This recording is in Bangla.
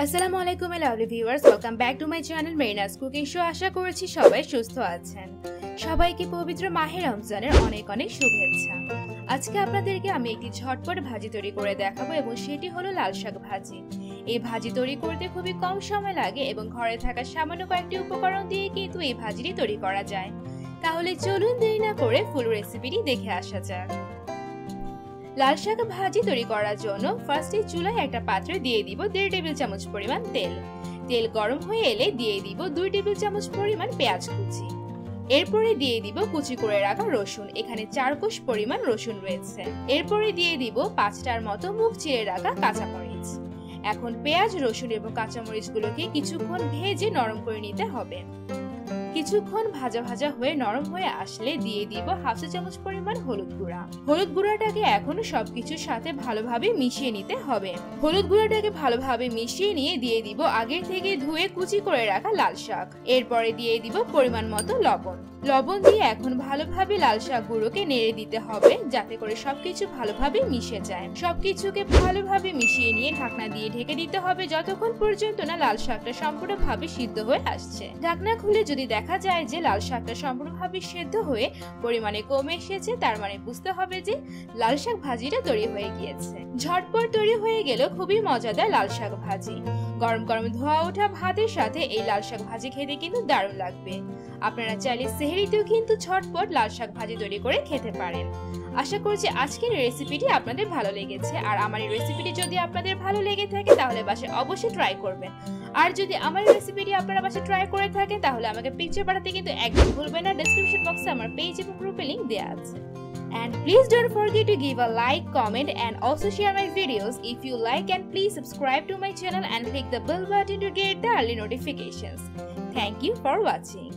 আসসালামু আলাইকুম lovely viewers, welcome back to my channel Marina's cooking show. আশা করছি সবাই সুস্থ আছেন। সবাইকে পবিত্র মাহে রমজানের অনেক অনেক শুভেচ্ছা। আজকে আপনাদেরকে আমি একটি ঝটপট ভাজি তৈরি করে দেখাবো এবং সেটি হলো লাল শাক ভাজি। এই ভাজি তৈরি করতে খুবই কম সময় লাগে এবং ঘরে থাকা সামান্য কয়েকটি উপকরণ দিয়ে কিন্তু এই ভাজিটি তৈরি করা যায়। তাহলে চলুন দেরি না করে ফুল রেসিপিটি দেখে আসা যাক। লাল শাক ভাজি তৈরি করার জন্য ফার্স্টে চুলায় একটা পাত্রে দিয়ে দিব 1.5 টেবিল চামচ পরিমাণ তেল। তেল গরম হয়ে এলে দিয়ে দিব 2 টেবিল চামচ পরিমাণ পেঁয়াজ কুচি। এরপরে দিয়ে দিব কুচি করে রাখা রসুন, এখানে 4 কোষ পরিমাণ রসুন রয়েছে। এরপরে দিয়ে দিব 5টার মতো মুখ চিরে রাখা কাঁচামরিচ। এখন পেঁয়াজ, রসুন এবং কাঁচামরিচগুলোকে কিছুক্ষণ ভেজে নরম করে নিতে হবে। কিছুক্ষণ ভাজা ভাজা হয়ে নরম হয়ে আসলে দিয়ে দিব 1/2 চা চামচ পরিমাণ হলুদ গুঁড়া। হলুদ গুঁড়াটাকে এখন সবকিছুর সাথে ভালোভাবে মিশিয়ে নিতে হবে। হলুদ গুঁড়াটাকে ভালোভাবে মিশিয়ে নিয়ে দিয়ে দিব আগে থেকে ধুয়ে কুচি করে রাখা লাল শাক। এরপরে দিয়ে দিব পরিমাণ মতো লবণ। লবণ দিয়ে এখন ভালোভাবে লাল শাক গুঁড়োকে নেড়ে দিতে হবে যাতে করে সবকিছু ভালোভাবে মিশে যায়। সবকিছুকে ভালোভাবে মিশিয়ে নিয়ে ঢাকনা দিয়ে ঢেকে দিতে হবে যতক্ষণ পর্যন্ত না লাল শাকটা সম্পূর্ণভাবে সিদ্ধ হয়ে আসছে। ঢাকনা খুলে যদি দেখা যায় যে লাল শাকটা সম্পূর্ণভাবে সিদ্ধ হয়ে পরিমাণে কমে এসেছে, তার মানে বুঝতে হবে যে লাল শাক ভাজিটা তৈরি হয়ে গিয়েছে। ঝটপট তৈরি হয়ে গেল খুবই মজাদার লাল শাক ভাজি। গরম গরম ধোয়া ওঠা ভাতের সাথে এই লাল শাক ভাজি খেতে কিন্তু দারুণ লাগবে। আপনারা চাইলে সেহরিতেও কিন্তু ঝটপট লাল শাক ভাজি তৈরি করে খেতে পারেন। আশা করছি আজকের রেসিপিটি আপনাদের ভালো লেগেছে। আর আমার এই রেসিপিটি যদি আপনাদের ভালো লেগে থাকে তাহলে বাসায় অবশ্যই ট্রাই করবেন। আর যদি আমার এই রেসিপিটি আপনারা বাসায় ট্রাই করে থাকেন তাহলে আমাকে পিকচার পাঠাতে কিন্তু একদম ভুলবেন না। ডেসক্রিপশন বক্সে আমার পেজ এবং গ্রুপে লিংক দেওয়া আছে। And please don't forget to give a like, comment and also share my videos if you like, and please subscribe to my channel and click the bell button to get the early notifications. Thank you for watching.